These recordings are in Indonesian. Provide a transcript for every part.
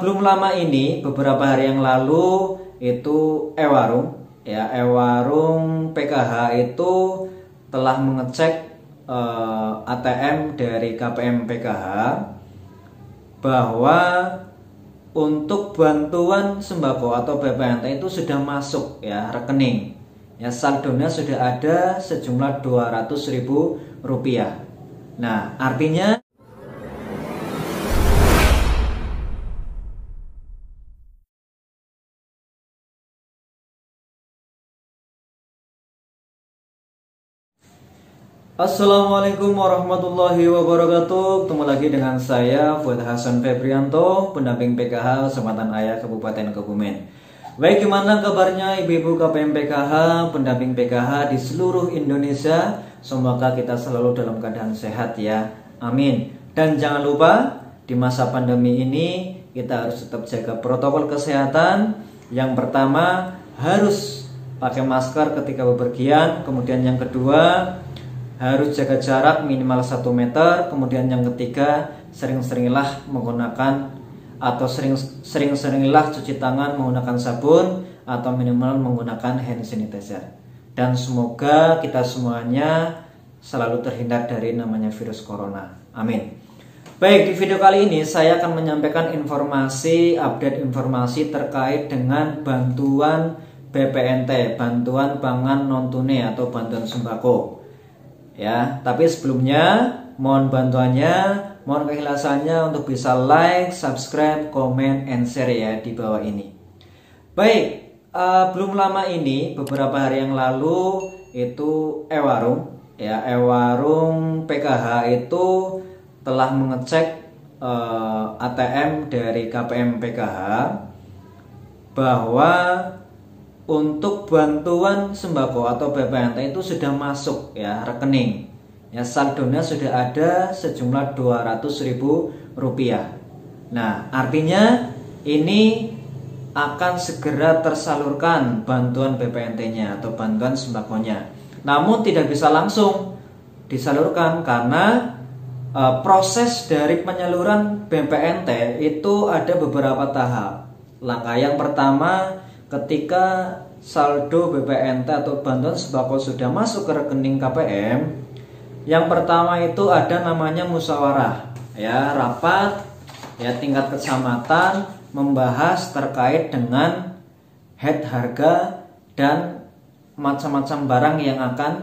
Belum lama ini, beberapa hari yang lalu itu Ewarung, ya Ewarung PKH itu telah mengecek ATM dari KPM PKH bahwa untuk bantuan sembako atau BPNT itu sudah masuk ya rekening. Ya saldonya sudah ada sejumlah Rp200.000. Nah, artinya Assalamualaikum warahmatullahi wabarakatuh. Ketemu lagi dengan saya Fuad Hasan Febrianto, pendamping PKH Kecamatan Ayah Kabupaten Kebumen. Baik, gimana kabarnya ibu-ibu KPM PKH, pendamping PKH di seluruh Indonesia? Semoga kita selalu dalam keadaan sehat ya. Amin. Dan jangan lupa di masa pandemi ini kita harus tetap jaga protokol kesehatan. Yang pertama harus pakai masker ketika bepergian. Kemudian yang kedua harus jaga jarak minimal 1 meter. Kemudian yang ketiga, sering-seringilah menggunakan atau sering-seringilah cuci tangan menggunakan sabun atau minimal menggunakan hand sanitizer. Dan semoga kita semuanya selalu terhindar dari namanya virus corona. Amin. Baik, di video kali ini saya akan menyampaikan update informasi terkait dengan bantuan BPNT, bantuan pangan non tunai atau bantuan sembako. Ya, tapi sebelumnya mohon bantuannya, mohon keikhlasannya untuk bisa like, subscribe, comment, and share ya di bawah ini. Baik, belum lama ini, beberapa hari yang lalu itu Ewarung, ya Ewarung PKH itu telah mengecek ATM dari KPM PKH bahwa untuk bantuan sembako atau BPNT itu sudah masuk ya rekening. Ya saldonya sudah ada sejumlah Rp200.000. Nah, artinya ini akan segera tersalurkan bantuan BPNT-nya atau bantuan sembakonya. Namun tidak bisa langsung disalurkan karena proses dari penyaluran BPNT itu ada beberapa tahap. Langkah yang pertama, ketika saldo BPNT atau bantuan sembako sudah masuk ke rekening KPM, yang pertama itu ada namanya musyawarah, ya rapat ya tingkat kecamatan membahas terkait dengan head harga dan macam-macam barang yang akan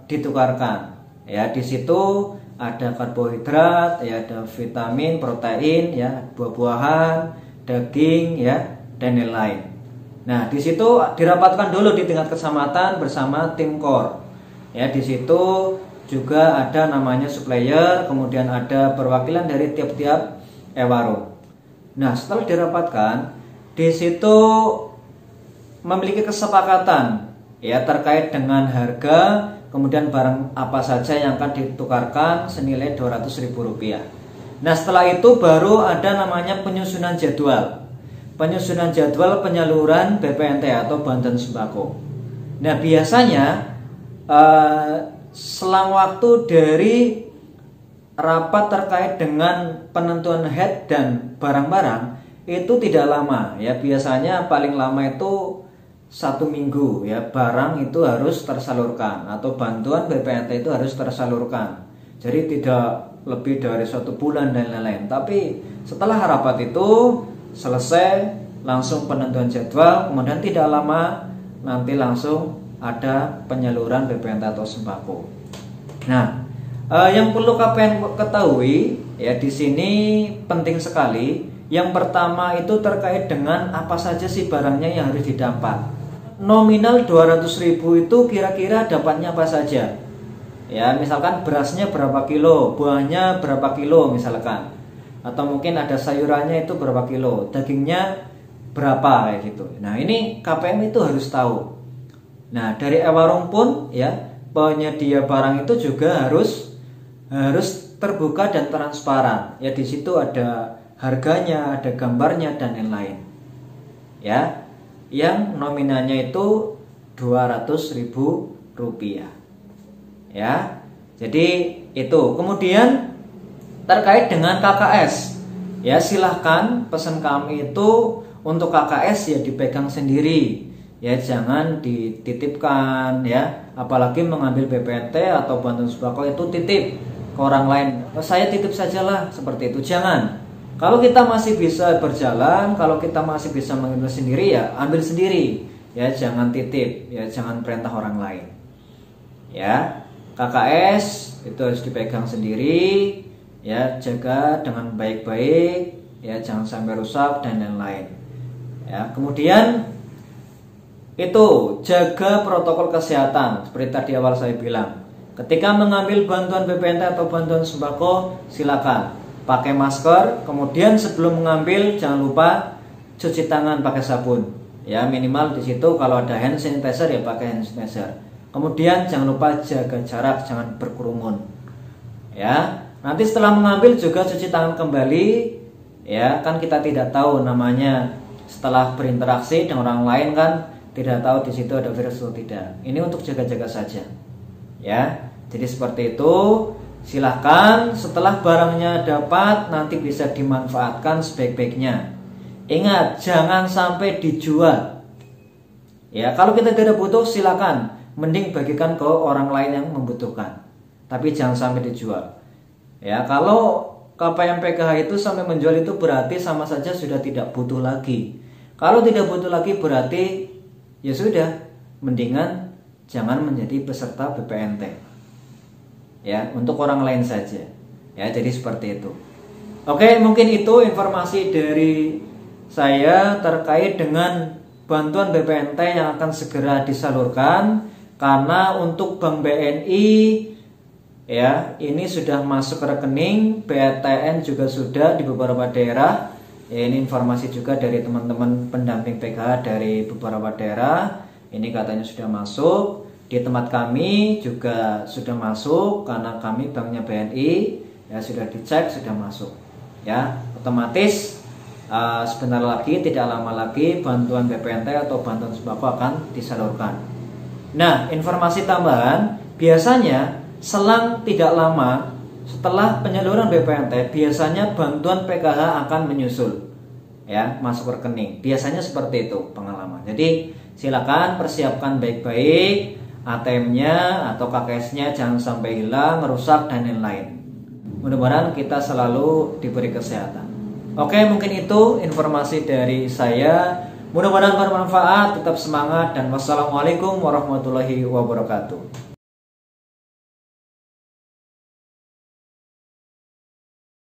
ditukarkan. Ya di situ ada karbohidrat, ya ada vitamin, protein, ya buah-buahan, daging, ya dan lain-lain. Nah, di situ dirapatkan dulu di tingkat kecamatan bersama tim core. Ya, di situ juga ada namanya supplier, kemudian ada perwakilan dari tiap-tiap Ewarung. Nah, setelah dirapatkan, di situ memiliki kesepakatan ya terkait dengan harga, kemudian barang apa saja yang akan ditukarkan senilai Rp200.000. Nah, setelah itu baru ada namanya penyusunan jadwal penyaluran BPNT atau bantuan sembako. Nah, biasanya selang waktu dari rapat terkait dengan penentuan head dan barang-barang itu tidak lama ya, biasanya paling lama itu 1 minggu ya, barang itu harus tersalurkan atau bantuan BPNT itu harus tersalurkan. Jadi tidak lebih dari 1 bulan dan lain-lain. Tapi setelah rapat itu selesai, langsung penentuan jadwal, kemudian tidak lama nanti langsung ada penyaluran BPNT atau sembako. Nah, yang perlu KPM ketahui ya di sini penting sekali. Yang pertama itu terkait dengan apa saja sih barangnya yang harus didapat. Nominal Rp200.000 itu kira-kira dapatnya apa saja? Ya, misalkan berasnya berapa kilo, buahnya berapa kilo misalkan. Atau mungkin ada sayurannya itu berapa kilo, dagingnya berapa kayak gitu. Nah, ini KPM itu harus tahu. Nah, dari Ewarung pun ya penyedia barang itu juga harus terbuka dan transparan. Ya di situ ada harganya, ada gambarnya dan lain-lain. Ya, yang nominalnya itu Rp200.000. Ya. Jadi itu. Kemudian terkait dengan KKS. Ya silahkan pesan kami itu untuk KKS ya dipegang sendiri, ya jangan dititipkan ya. Apalagi mengambil BPNT atau bantuan sembako itu titip ke orang lain. Saya titip sajalah seperti itu, jangan. Kalau kita masih bisa berjalan, kalau kita masih bisa mengambil sendiri ya ambil sendiri, ya jangan titip, ya jangan perintah orang lain. Ya KKS itu harus dipegang sendiri, ya jaga dengan baik-baik, ya jangan sampai rusak dan lain-lain. Ya kemudian itu jaga protokol kesehatan seperti tadi awal saya bilang. Ketika mengambil bantuan BPNT atau bantuan sembako silakan pakai masker. Kemudian sebelum mengambil jangan lupa cuci tangan pakai sabun. Ya minimal di situ kalau ada hand sanitizer ya pakai hand sanitizer. Kemudian jangan lupa jaga jarak, jangan berkerumun. Ya, nanti setelah mengambil juga cuci tangan kembali. Ya, kan kita tidak tahu namanya setelah berinteraksi dengan orang lain kan tidak tahu di situ ada virus atau tidak. Ini untuk jaga-jaga saja. Ya, jadi seperti itu. Silahkan setelah barangnya dapat nanti bisa dimanfaatkan sebaik-baiknya. Ingat, jangan sampai dijual. Ya, kalau kita tidak butuh silakan, mending bagikan ke orang lain yang membutuhkan. Tapi jangan sampai dijual. Ya, kalau KPM PKH itu sampai menjual itu berarti sama saja sudah tidak butuh lagi. Kalau tidak butuh lagi berarti ya sudah, mendingan jangan menjadi peserta BPNT. Ya, untuk orang lain saja. Ya, jadi seperti itu. Oke, mungkin itu informasi dari saya terkait dengan bantuan BPNT yang akan segera disalurkan. Karena untuk Bank BNI ya, ini sudah masuk ke rekening, BTN juga sudah di beberapa daerah. Ya, ini informasi juga dari teman-teman pendamping PKH dari beberapa daerah. Ini katanya sudah masuk. Di tempat kami juga sudah masuk karena kami banknya BNI, ya sudah dicek sudah masuk. Ya, otomatis sebentar lagi, tidak lama lagi bantuan BPNT atau bantuan sembako akan disalurkan. Nah, informasi tambahan, biasanya selang tidak lama setelah penyaluran BPNT, biasanya bantuan PKH akan menyusul, ya masuk rekening. Biasanya seperti itu pengalaman. Jadi silakan persiapkan baik-baik ATM-nya atau KKS-nya, jangan sampai hilang, rusak dan lain-lain. Mudah-mudahan kita selalu diberi kesehatan. Oke, mungkin itu informasi dari saya. Mudah-mudahan bermanfaat, tetap semangat dan wassalamualaikum warahmatullahi wabarakatuh.